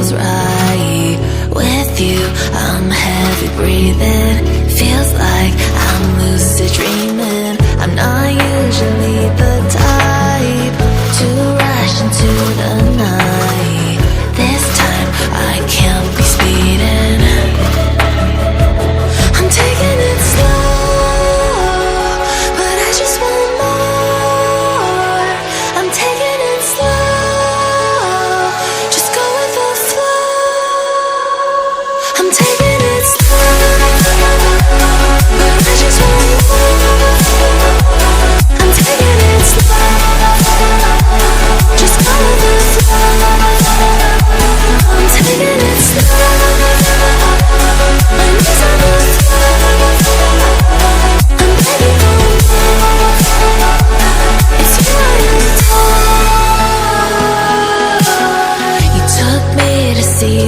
feels right. With you, I'm heavy breathing. Feels like I'm lucid dreaming. I'm not usually the type to rush into the night. This time I can't be speeding. I'm taking it slow, but I just want more. I'm taking it slow, just go with the flow. I'm taking it slow, but I just want more. I'm taking it slow, just go with the flow. I'm taking it slow, my knees on the floor. I'm begging for more. It's you I adore. You took me to see